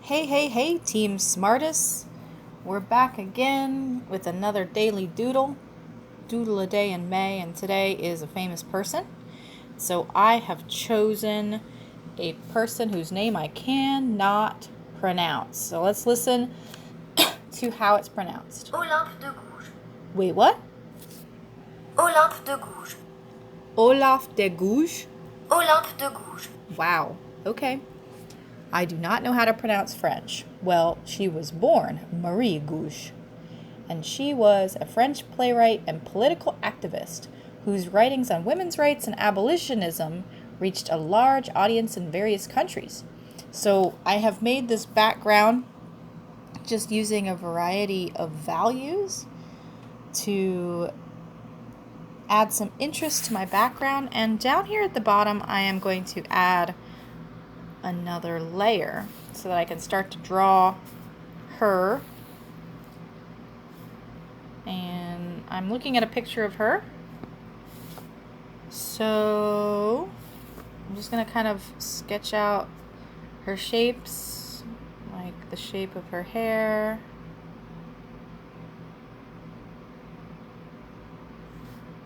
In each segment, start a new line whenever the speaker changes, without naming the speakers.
Hey, Team Smartest. We're back again with another daily Doodle-a-Day in May, and today is a famous person. So I have chosen a person whose name I cannot pronounce. So let's listen to how it's pronounced.
Olympe de Gouges.
Wait, what?
Olympe de Gouges.
Olympe de Gouges?
Olympe de Gouges.
Wow, okay. I do not know how to pronounce French. Well, she was born Marie Gouges, and she was a French playwright and political activist whose writings on women's rights and abolitionism reached a large audience in various countries. So I have made this background just using a variety of values to add some interest to my background, and down here at the bottom I am going to add another layer so that I can start to draw her. And I'm looking at a picture of her, so I'm just going to kind of sketch out her shapes, like the shape of her hair,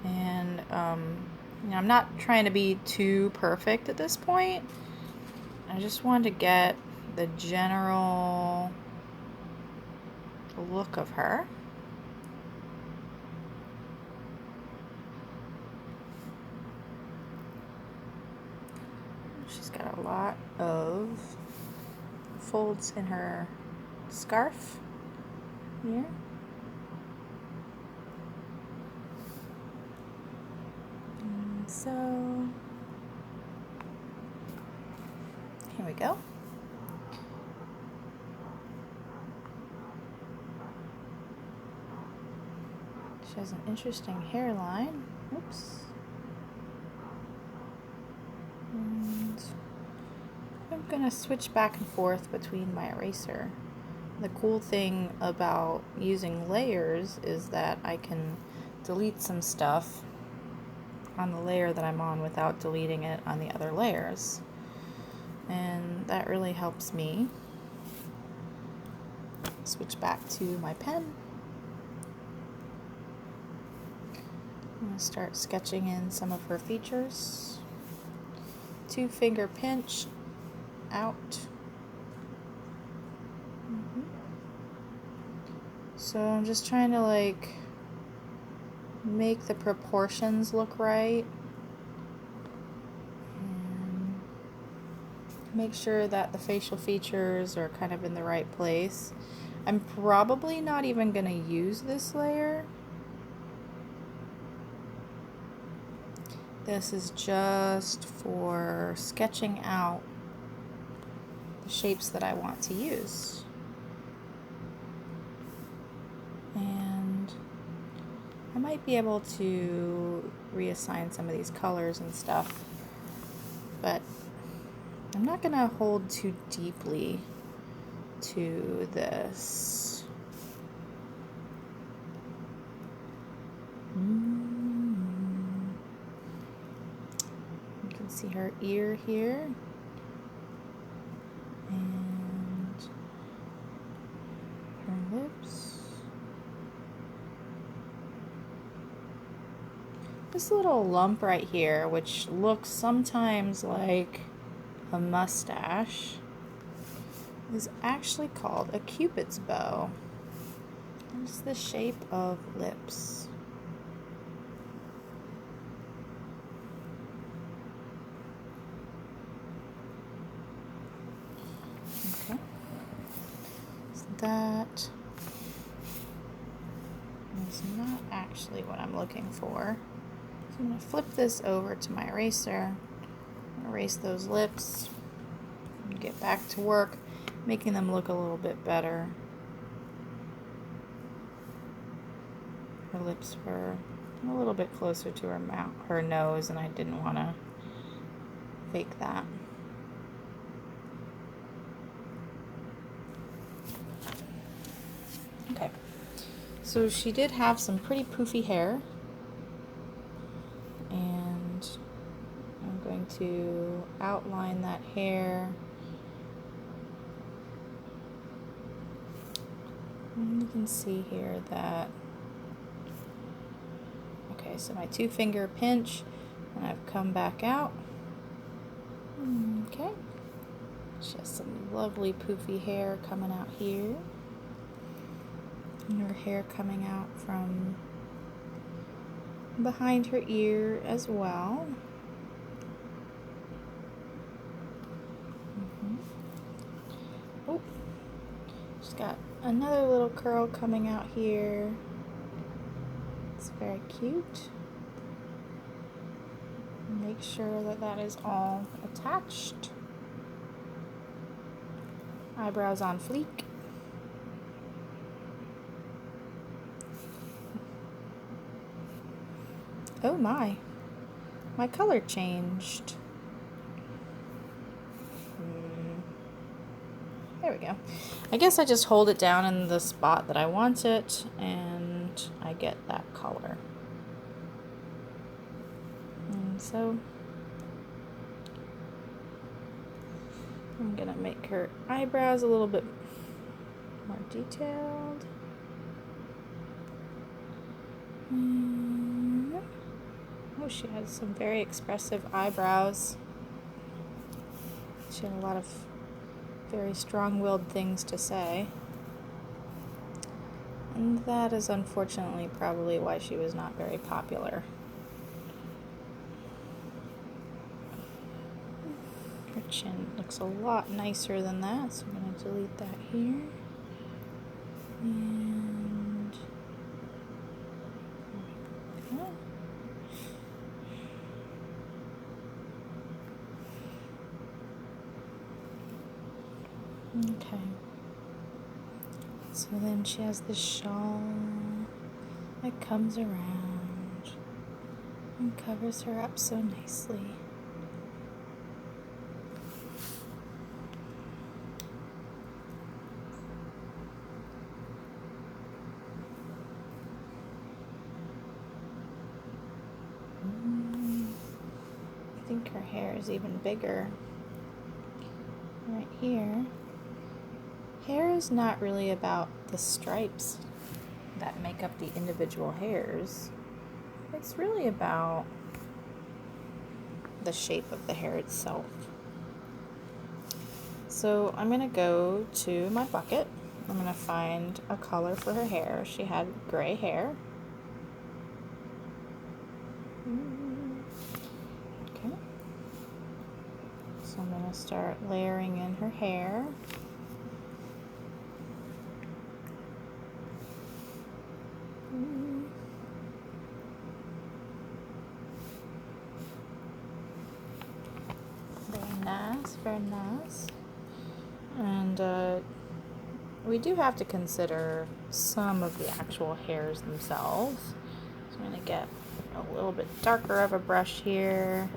and I'm not trying to be too perfect at this point. I just wanted to get the general look of her. She's got a lot of folds in her scarf here. And so here we go. She has an interesting hairline. Oops. And I'm going to switch back and forth between my eraser. The cool thing about using layers is that I can delete some stuff on the layer that I'm on without deleting it on the other layers. And that really helps me. Switch back to my pen. I'm going to start sketching in some of her features. 2-finger pinch out. So I'm just trying to make the proportions look right and make sure that the facial features are kind of in the right place. I'm probably not even going to use this layer. This is just for sketching out the shapes that I want to use. And I might be able to reassign some of these colors and stuff, but I'm not going to hold too deeply to this. You can see her ear here, and her lips. This little lump right here, which looks sometimes like a mustache, is actually called a Cupid's bow. It's the shape of lips. Okay, so that is not actually what I'm looking for. So I'm going to flip this over to my eraser, erase those lips, and get back to work, making them look a little bit better. Her lips were a little bit closer to her mouth, her nose, and I didn't want to fake that. Okay, so she did have some pretty poofy hair, and I'm going to outline that hair You can see here that, okay, so my 2-finger pinch, and I've come back out. Okay. She has some lovely poofy hair coming out here. And her hair coming out from behind her ear as well. Oh, she's got another little curl coming out here. It's very cute. Make sure that that is all attached. Eyebrows on fleek. Oh my color changed. There we go. I guess I just hold it down in the spot that I want it and I get that color. And so I'm gonna make her eyebrows a little bit more detailed. Oh, she has some very expressive eyebrows. She had a lot of very strong-willed things to say. And that is unfortunately probably why she was not very popular. Her chin looks a lot nicer than that, so I'm going to delete that here. And okay. So then she has this shawl that comes around and covers her up so nicely. I think her hair is even bigger right here. Hair is not really about the stripes that make up the individual hairs. It's really about the shape of the hair itself. So I'm going to go to my bucket. I'm going to find a color for her hair. She had gray hair. Okay. So I'm going to start layering in her hair. Very nice, very nice. And we do have to consider some of the actual hairs themselves. So I'm going to get a little bit darker of a brush here.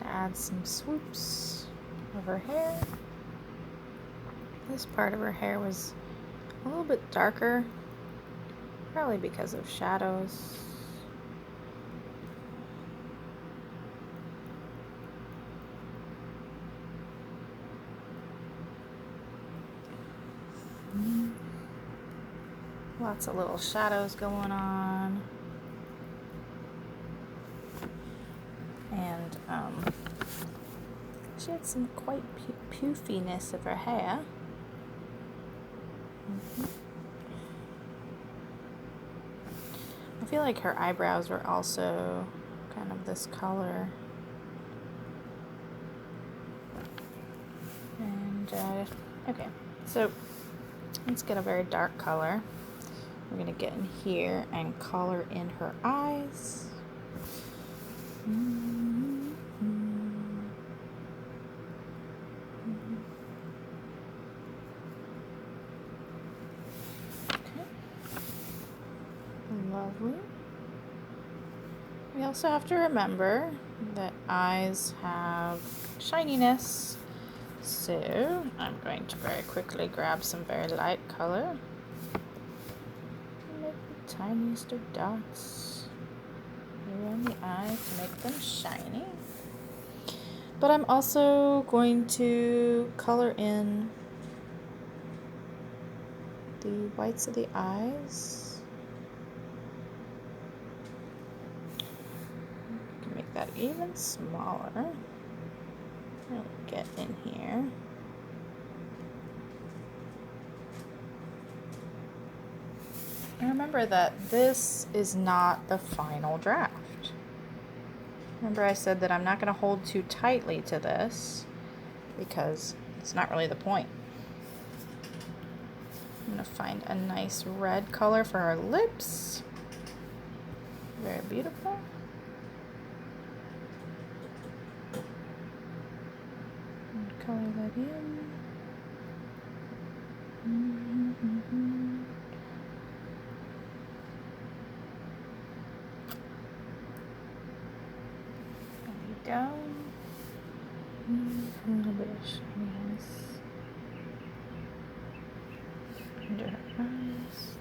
Add some swoops of her hair. This part of her hair was a little bit darker, probably because of shadows. Lots of little shadows going on. And she had some quite poofiness of her hair. I feel like her eyebrows were also kind of this color. And okay, so let's get a very dark color. We're going to get in here and color in her eyes. Okay. Lovely. We also have to remember that eyes have shininess. So I'm going to very quickly grab some very light color. Make the tiniest of dots around the eye to make them shiny. But I'm also going to color in the whites of the eyes. Make that even smaller. Really get in here. And remember that this is not the final draft. Remember I said that I'm not going to hold too tightly to this because it's not really the point. I'm going to find a nice red color for her lips. Very beautiful. And color that in. Down. A little bit of shyness under her eyes.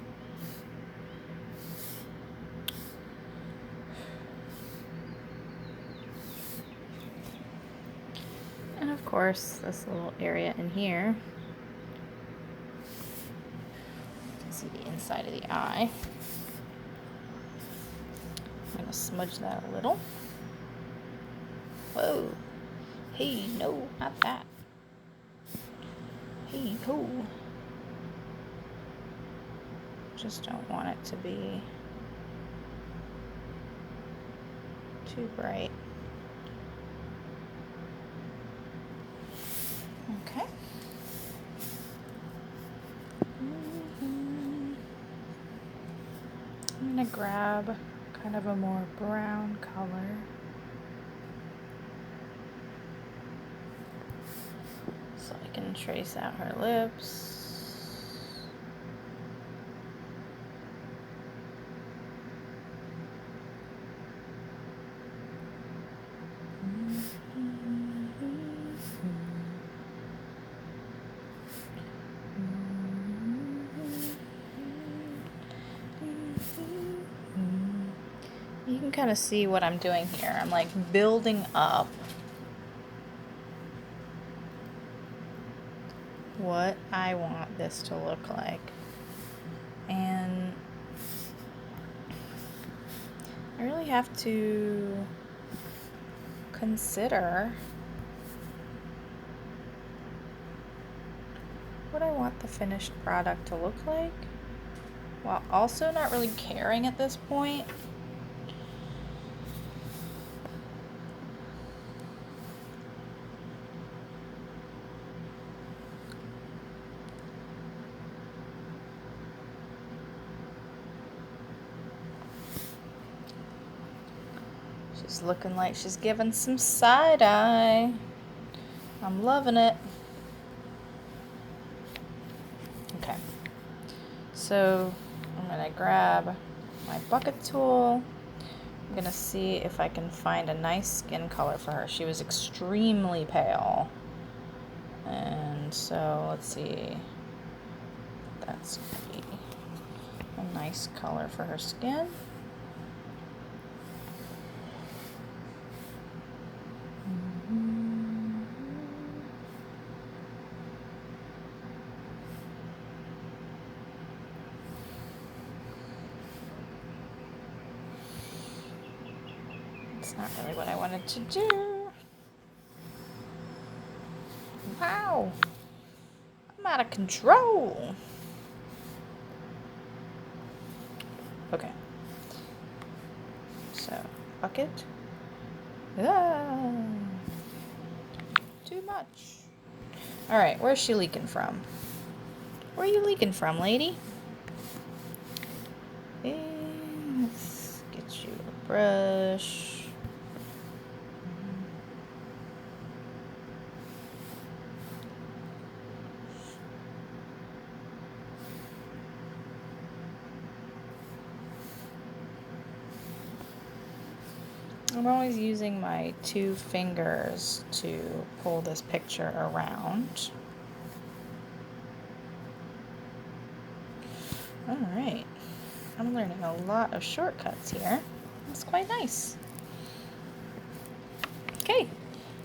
And of course, this little area in here. You can see the inside of the eye. I'm going to smudge that a little. Whoa. Hey, no, not that. Hey, ho. Just don't want it to be too bright. Okay. I'm going to grab kind of a more brown color. So I can trace out her lips. You can kind of see what I'm doing here. I'm like building up what I want this to look like. And I really have to consider what I want the finished product to look like, while also not really caring at this point. She's looking like she's giving some side eye. I'm loving it. Okay, so I'm gonna grab my bucket tool. I'm gonna see if I can find a nice skin color for her. She was extremely pale, and so let's see. That's gonna be a nice color for her skin. It's not really what I wanted to do. Wow. I'm out of control. Okay. So, bucket. Ah, too much. All right, where's she leaking from? Where are you leaking from, lady? Let's get you a brush. I'm always using my 2 fingers to pull this picture around. All right, I'm learning a lot of shortcuts here. That's quite nice. Okay,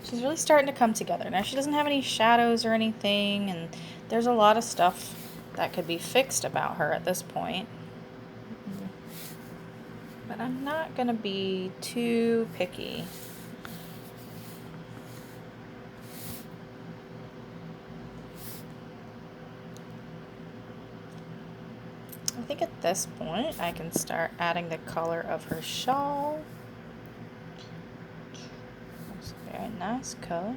She's really starting to come together. Now, she doesn't have any shadows or anything, and there's a lot of stuff that could be fixed about her at this point. But I'm not going to be too picky. I think at this point I can start adding the color of her shawl. That's a very nice color.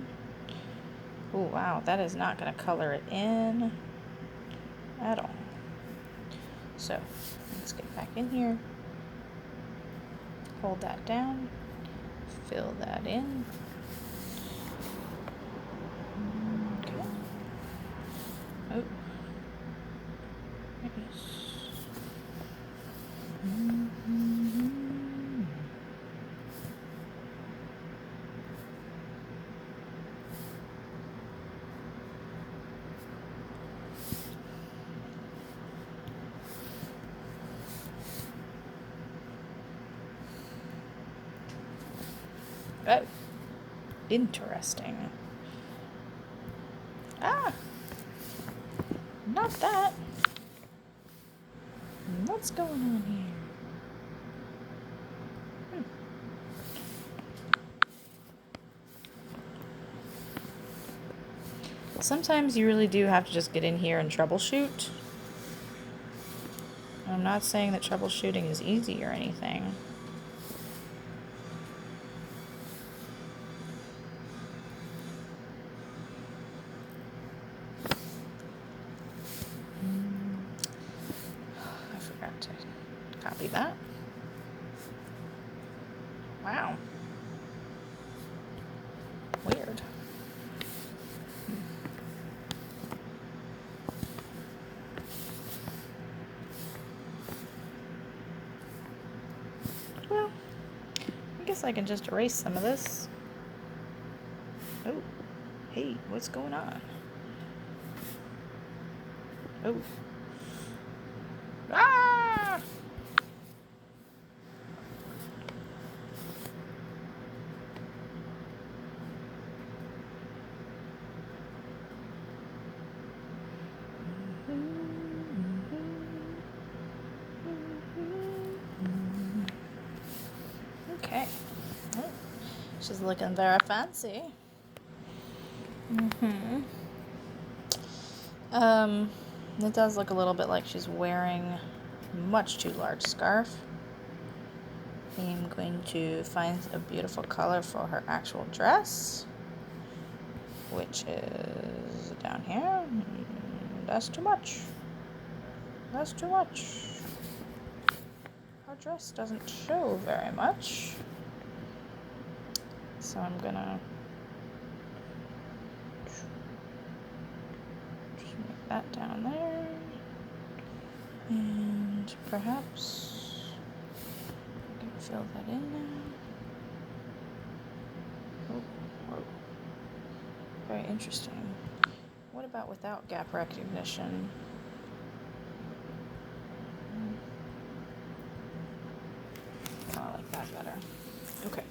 Oh wow, that is not going to color it in at all. So let's get back in here. Hold that down. Fill that in. Okay. Oh. Oh, interesting. Ah, not that. What's going on here? Sometimes you really do have to just get in here and troubleshoot. I'm not saying that troubleshooting is easy or anything. I forgot to copy that. Wow. Weird. Well, I guess I can just erase some of this. Oh, hey, what's going on? Oh. Ah! Okay. Oh, she's looking very fancy. It does look a little bit like she's wearing a much too large scarf. I'm going to find a beautiful color for her actual dress, which is down here. That's too much. That's too much. Her dress doesn't show very much. So I'm gonna just make that down there. And perhaps I can fill that in now. Oh, whoa. Very interesting. What about without gap recognition? Kind of like that better. Okay.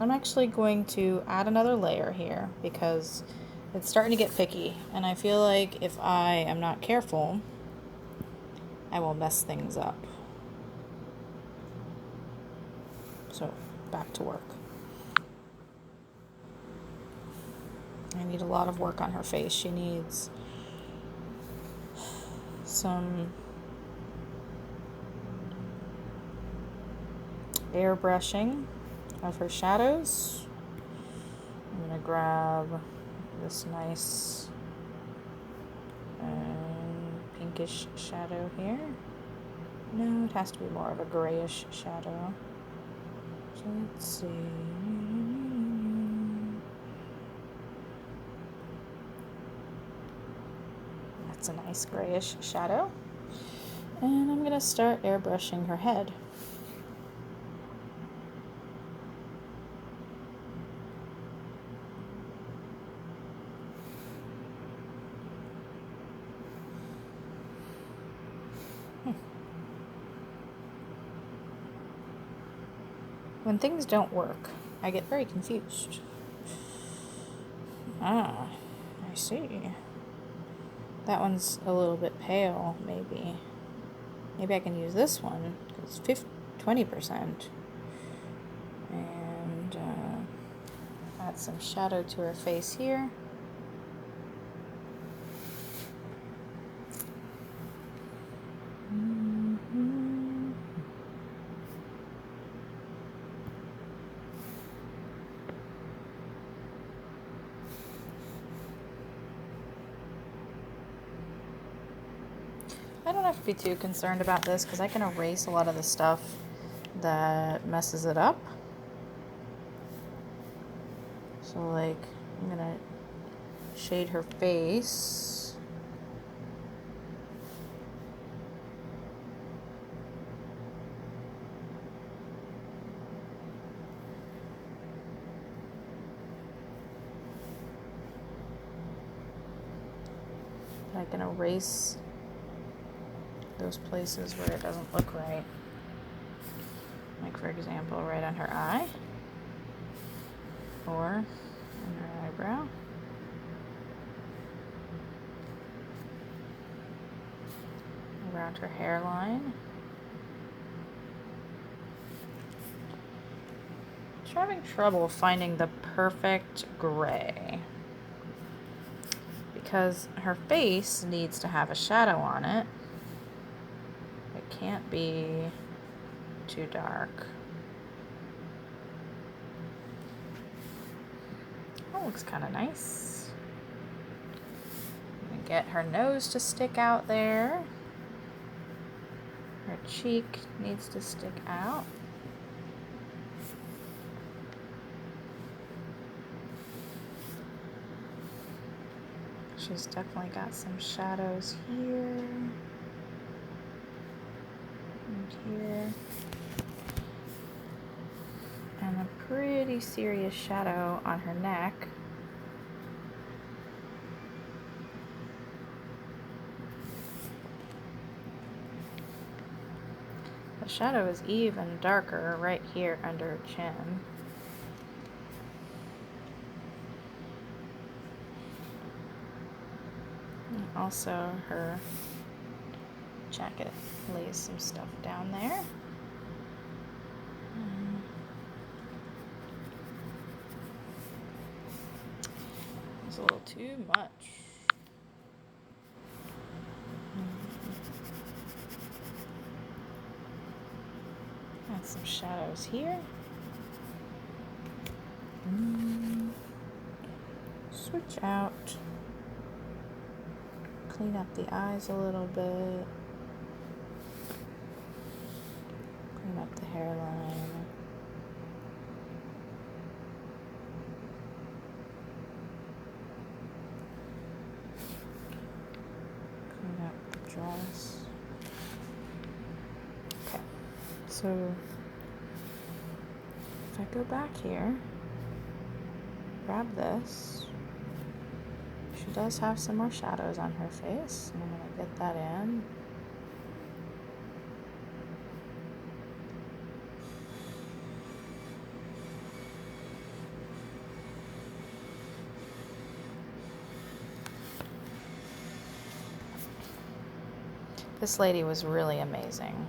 I'm actually going to add another layer here because it's starting to get picky, and I feel like if I am not careful, I will mess things up. So, back to work. I need a lot of work on her face. She needs some airbrushing of her shadows. I'm going to grab this nice pinkish shadow here. No, it has to be more of a grayish shadow. So let's see. That's a nice grayish shadow. And I'm going to start airbrushing her head. When things don't work, I get very confused. Ah, I see. That one's a little bit pale, maybe. Maybe I can use this one, because it's 20%. And add some shadow to her face here. I don't have to be too concerned about this because I can erase a lot of the stuff that messes it up. So like, I'm gonna shade her face. I can erase those places where it doesn't look right. Like for example, right on her eye or on her eyebrow. Around her hairline. I'm having trouble finding the perfect gray because her face needs to have a shadow on it. It can't be too dark. That looks kind of nice. I'm gonna get her nose to stick out there. Her cheek needs to stick out. She's definitely got some shadows here and here. And a pretty serious shadow on her neck. The shadow is even darker right here under her chin. And also her jacket lays some stuff down there. It's a little too much. Add some shadows here. Switch out. Clean up the eyes a little bit. Clean up the hairline. Clean up the dress. Okay, so if I go back here, grab this. She does have some more shadows on her face, and I'm going to get that in. This lady was really amazing.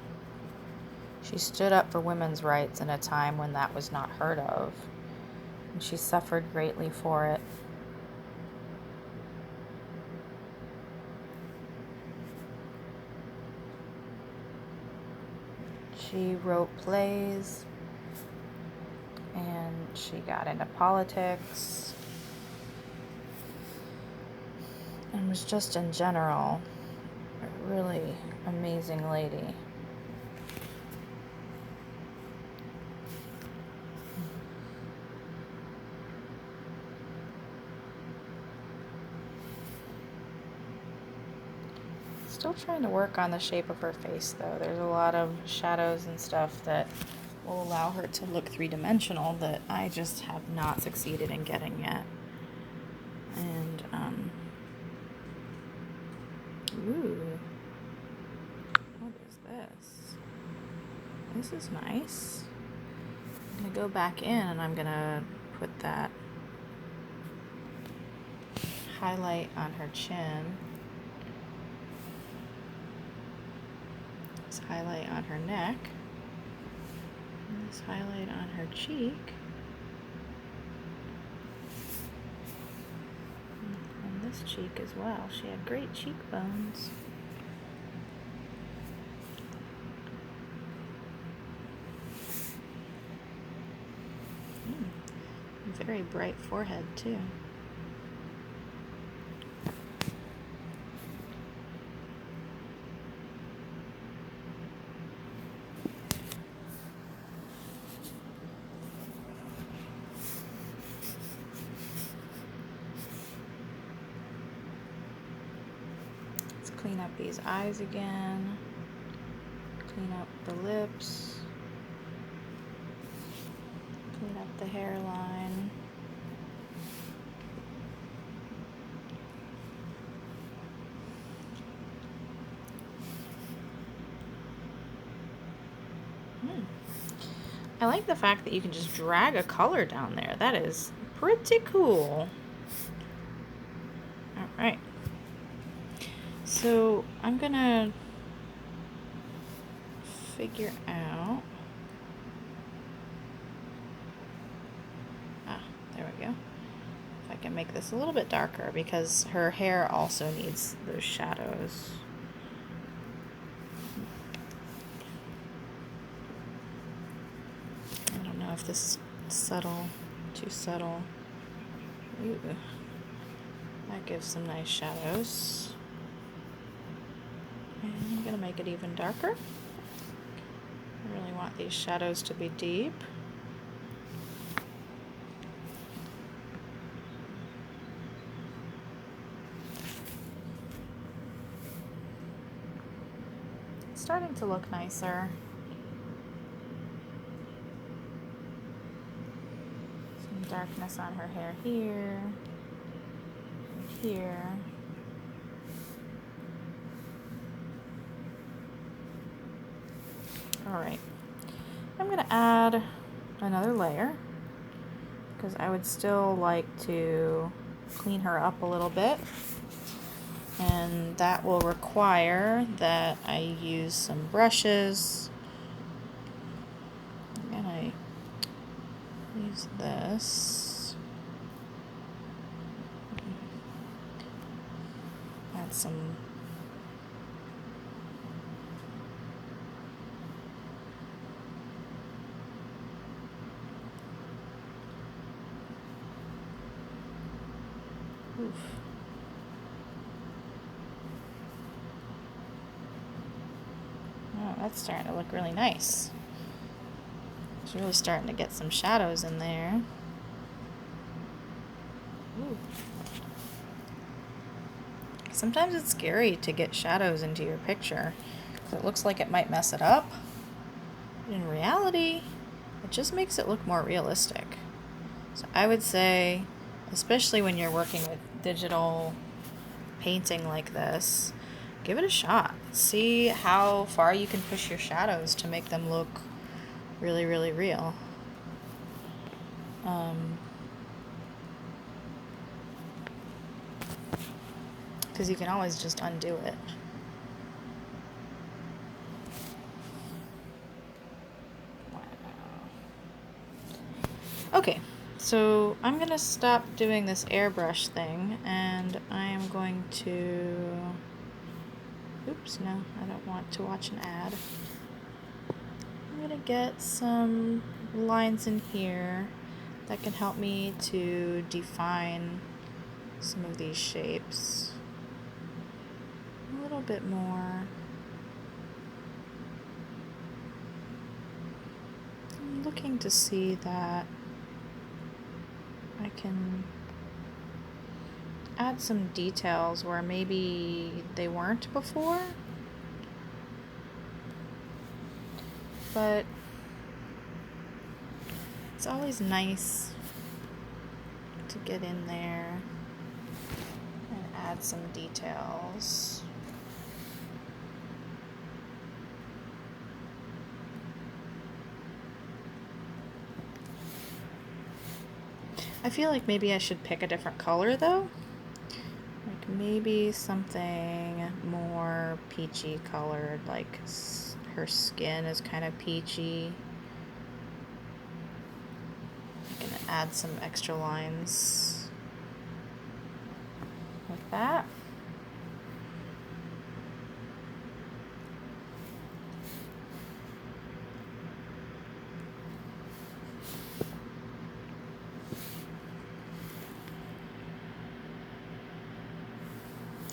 She stood up for women's rights in a time when that was not heard of, and she suffered greatly for it. She wrote plays, and she got into politics, and was just in general a really amazing lady. Still trying to work on the shape of her face though. There's a lot of shadows and stuff that will allow her to look three-dimensional that I just have not succeeded in getting yet. And ooh, what is this? This is nice. I'm gonna go back in and I'm gonna put that highlight on her chin. This highlight on her neck. And this highlight on her cheek. And this cheek as well. She had great cheekbones. Very bright forehead too. Let's clean up these eyes again. Clean up the lips. Clean up the hairline. I like the fact that you can just drag a color down there. That is pretty cool. All right. So I'm gonna figure out. There we go. If I can make this a little bit darker because her hair also needs those shadows. I don't know if this is subtle, too subtle. Ooh. That gives some nice shadows. And I'm gonna make it even darker. I really want these shadows to be deep. It's starting to look nicer. Some darkness on her hair here, here. All right, I'm gonna add another layer because I would still like to clean her up a little bit, and that will require that I use some brushes. I'm gonna use this. Add some oof. Oh, that's starting to look really nice. It's really starting to get some shadows in there. Ooh. Sometimes it's scary to get shadows into your picture because it looks like it might mess it up. But in reality, it just makes it look more realistic. So I would say, especially when you're working with digital painting like this, give it a shot. See how far you can push your shadows to make them look really, really real. Because you can always just undo it. Okay, so I'm gonna stop doing this airbrush thing, and I am going to, oops, no, I don't want to watch an ad. I'm gonna get some lines in here that can help me to define some of these shapes a little bit more. I'm looking to see that I can add some details where maybe they weren't before, but it's always nice to get in there and add some details. I feel like maybe I should pick a different color though. Like maybe something more peachy colored, like her skin is kind of peachy. I'm gonna add some extra lines like that.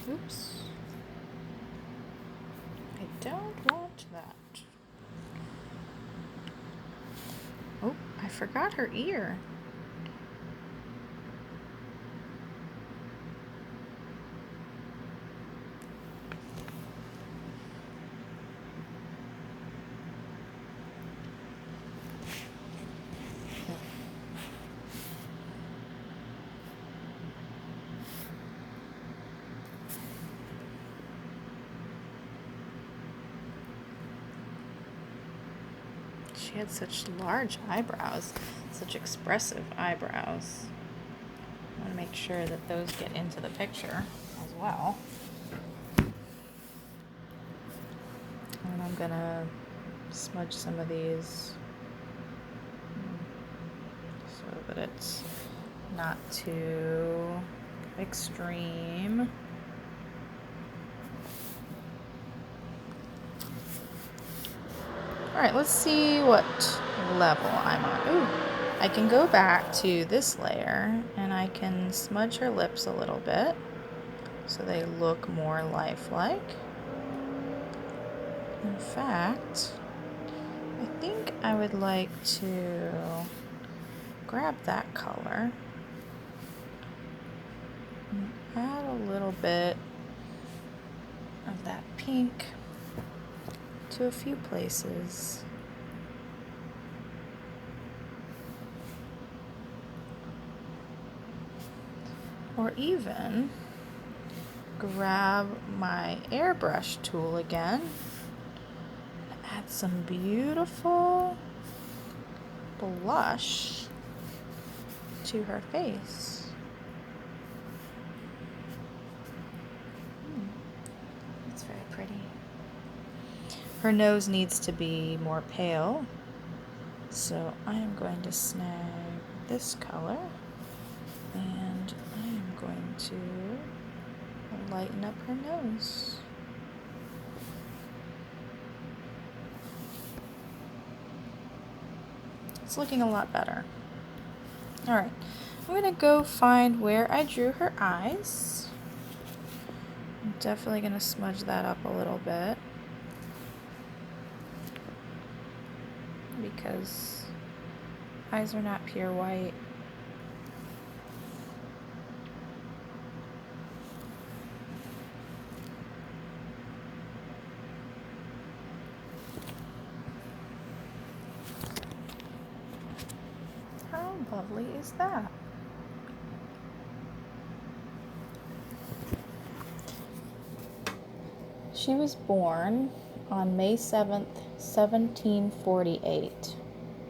Oops. I don't want that. Oh, I forgot her ear. She had such large eyebrows, such expressive eyebrows. I want to make sure that those get into the picture as well. And I'm gonna smudge some of these so that it's not too extreme. All right, let's see what level I'm on. Ooh, I can go back to this layer and I can smudge her lips a little bit so they look more lifelike. In fact, I think I would like to grab that color and add a little bit of that pink to a few places. Or even grab my airbrush tool again and add some beautiful blush to her face. That's very pretty. Her nose needs to be more pale, so I am going to snag this color and I am going to lighten up her nose. It's looking a lot better. All right, I'm gonna go find where I drew her eyes. I'm definitely gonna smudge that up a little bit because eyes are not pure white. How lovely is that? She was born on May 7th, 1748,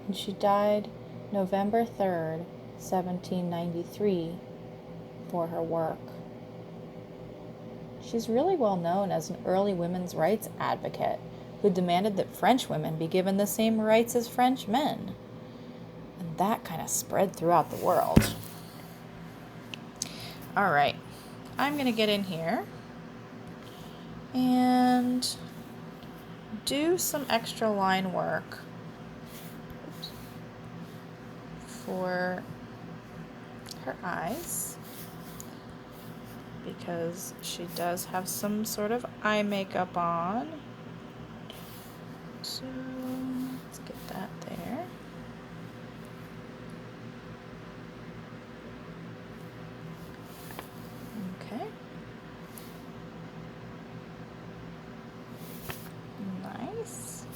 and she died November 3rd, 1793, for her work. She's really well known as an early women's rights advocate who demanded that French women be given the same rights as French men. And that kind of spread throughout the world. All right, I'm going to get in here and do some extra line work for her eyes because she does have some sort of eye makeup on. So let's get that there. Okay. Nice.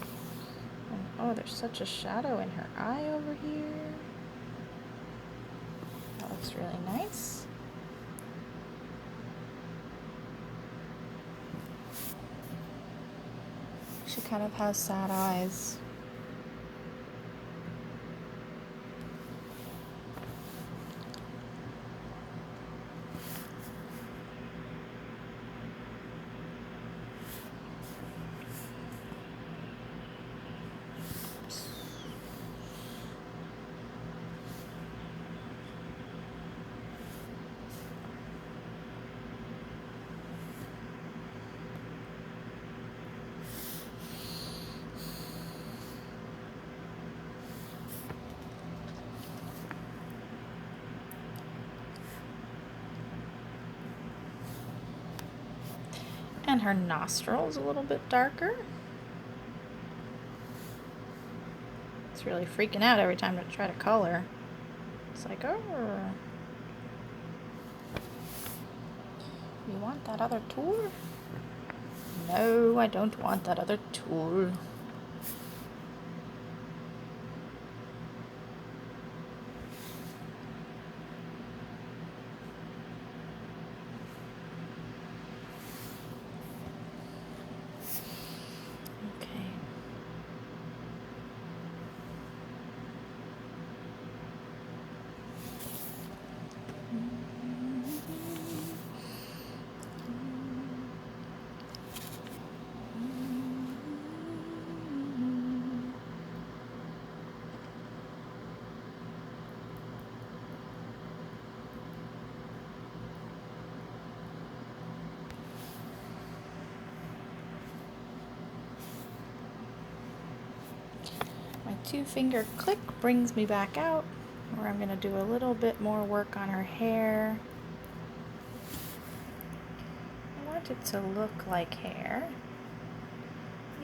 And oh, there's such a shadow in her eye over here. That looks really nice. She kind of has sad eyes. And her nostrils a little bit darker. It's really freaking out every time I try to color. It's like, oh. You want that other tool? No, I don't want that other tool. My 2-finger click brings me back out, where I'm going to do a little bit more work on her hair. I want it to look like hair,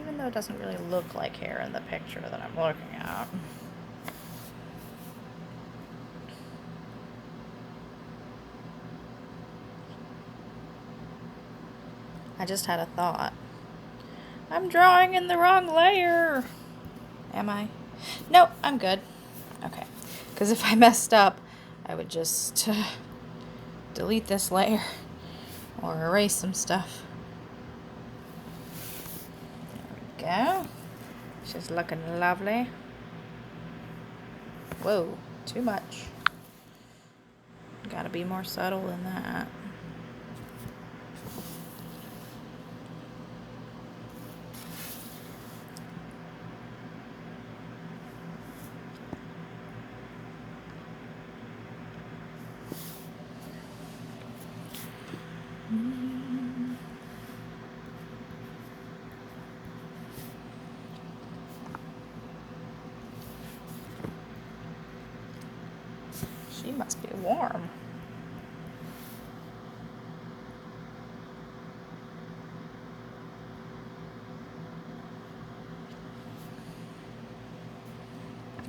even though it doesn't really look like hair in the picture that I'm looking at. I just had a thought. I'm drawing in the wrong layer. Am I? No, I'm good. Okay. Because if I messed up, I would just delete this layer or erase some stuff. There we go. She's looking lovely. Whoa, too much. Gotta be more subtle than that. She must be warm.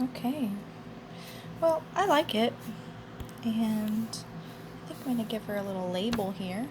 Okay. Well, I like it. And I think I'm going to give her a little label here.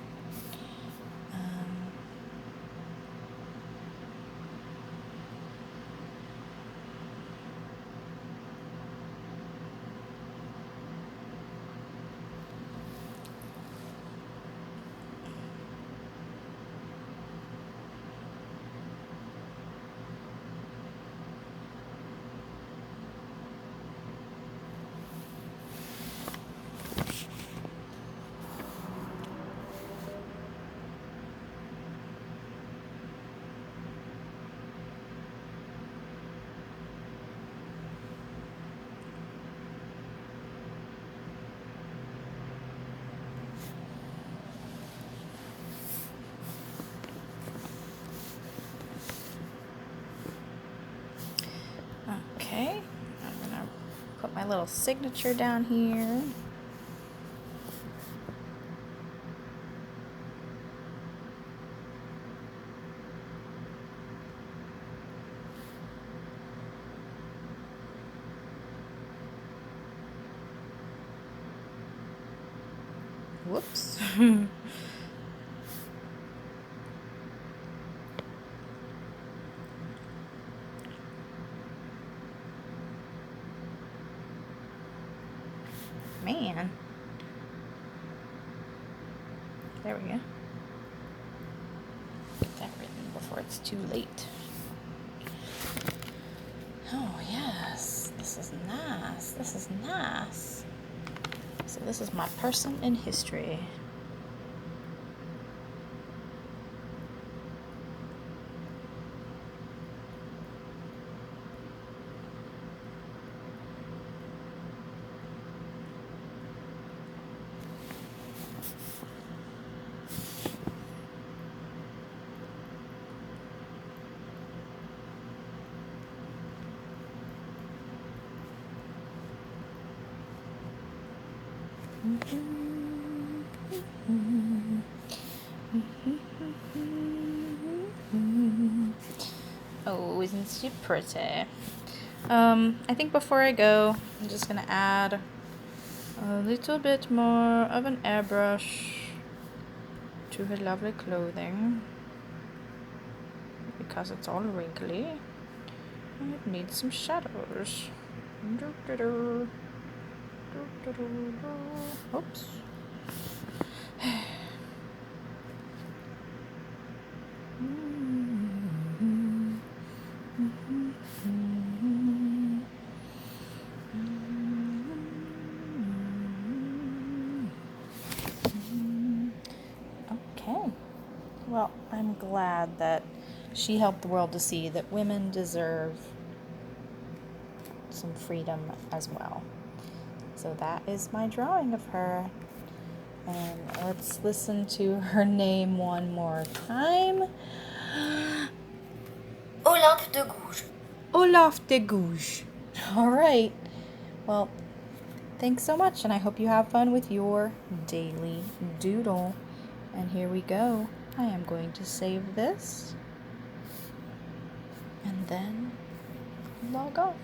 Okay, I'm going to put my little signature down here. Whoops. Man. There we go. Get that written before it's too late. Oh, yes. This is nice. This is nice. So this is my person in history. Isn't she pretty? I think before I go, I'm just gonna add a little bit more of an airbrush to her lovely clothing because it's all wrinkly and it needs some shadows. Oops. Okay. Well, I'm glad that she helped the world to see that women deserve some freedom as well. So that is my drawing of her. And let's listen to her name one more time.
Olympe de Gouges.
Olympe de Gouges. All right. Well, thanks so much, and I hope you have fun with your daily doodle. And here we go. I am going to save this and then log off.